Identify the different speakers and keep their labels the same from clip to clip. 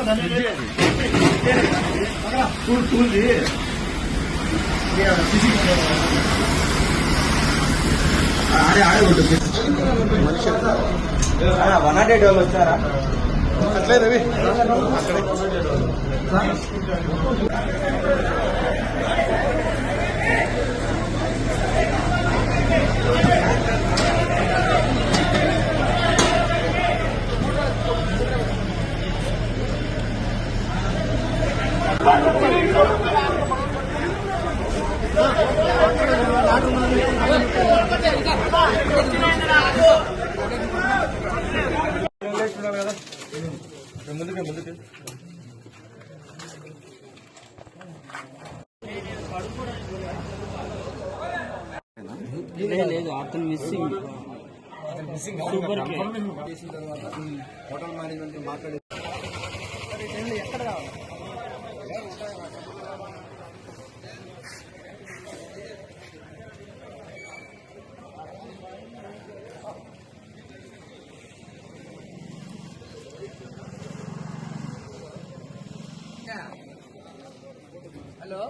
Speaker 1: $108 వాళ్ళు వచ్చారా అట్లే రవి ముందుకే
Speaker 2: లేదు అతను మిస్సింగ్ సూపర్
Speaker 1: హోటల్ మేనేజ్మెంట్ మాట్లాడే
Speaker 2: ఎక్కడ కావాలి హలో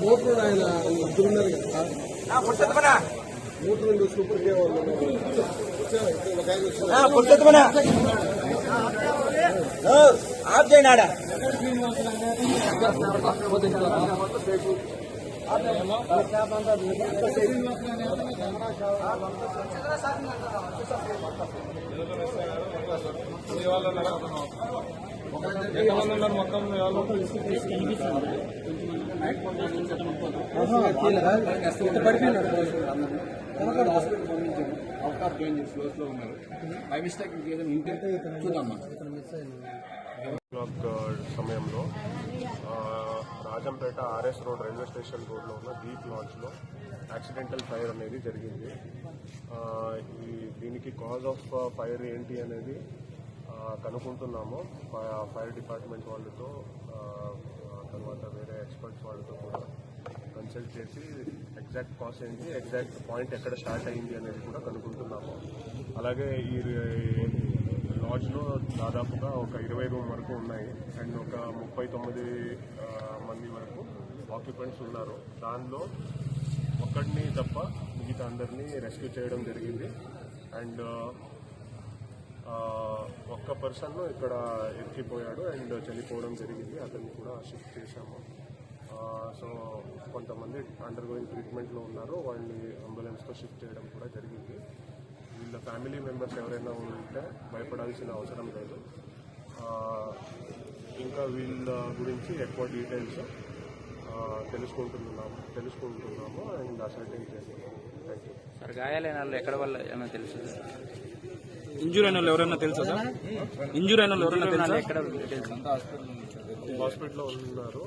Speaker 1: మోటార్ ఆయన ఇద్దరున్నారు కదా మోటార్ సూపర్
Speaker 2: ఆఫ్ చేయండి ఆడ
Speaker 1: మొత్తం సమయంలో Rajampet RS road railway station రోడ్లో ఉన్న దీప్ లాడ్జ్లో యాక్సిడెంటల్ ఫైర్ అనేది జరిగింది. దీనికి కాజ్ ఆఫ్ ఫైర్ ఏంటి అనేది కనుక్కుంటున్నాము. ఫైర్ డిపార్ట్మెంట్ వాళ్ళతో తర్వాత వేరే ఎక్స్పర్ట్స్ వాళ్ళతో కూడా కన్సల్ట్ చేసి ఎగ్జాక్ట్ కాజ్ ఏంటి, ఎగ్జాక్ట్ పాయింట్ ఎక్కడ స్టార్ట్ అయింది అనేది కూడా కనుక్కుంటున్నాము. అలాగే ఈ లాడ్జ్లో దాదాపుగా ఒక 20 రూమ్ వరకు ఉన్నాయి అండ్ ఒక 39 మంది వరకు ఆక్యుపెంట్స్ ఉన్నారు. దానిలో ఒక్కడిని తప్ప మిగతా అందరినీ రెస్క్యూ చేయడం జరిగింది. అండ్ ఒక్క పర్సన్ ఇక్కడ ఎక్కిపోయాడు అండ్ చనిపోవడం జరిగింది. అతన్ని కూడా షిఫ్ట్ చేశాము. సో కొంతమంది అండర్ గోయింగ్ ట్రీట్మెంట్లో ఉన్నారు. వాళ్ళని అంబులెన్స్తో షిఫ్ట్ చేయడం కూడా జరిగింది. వీళ్ళ ఫ్యామిలీ మెంబర్స్ ఎవరైనా ఉంటే భయపడాల్సిన అవసరం లేదు. ఇంకా వీళ్ళ గురించి ఎక్కువ డీటెయిల్స్ తెలుసుకుంటున్నాము అండ్ అసర్టైన్ చేస్తున్నాము. Thank you
Speaker 2: sir. గాయాలైన వాళ్ళు ఎక్కడ వల్ల ఏమైనా తెలుసు?
Speaker 3: ఇంజూర్ అయిన వాళ్ళు ఎవరైనా తెలుసా సార్? ఇంజూర్ అయిన వాళ్ళు ఎవరైనా తెలుసా?
Speaker 2: ఎక్కడ
Speaker 1: హాస్పిటల్లో ఉన్నారు.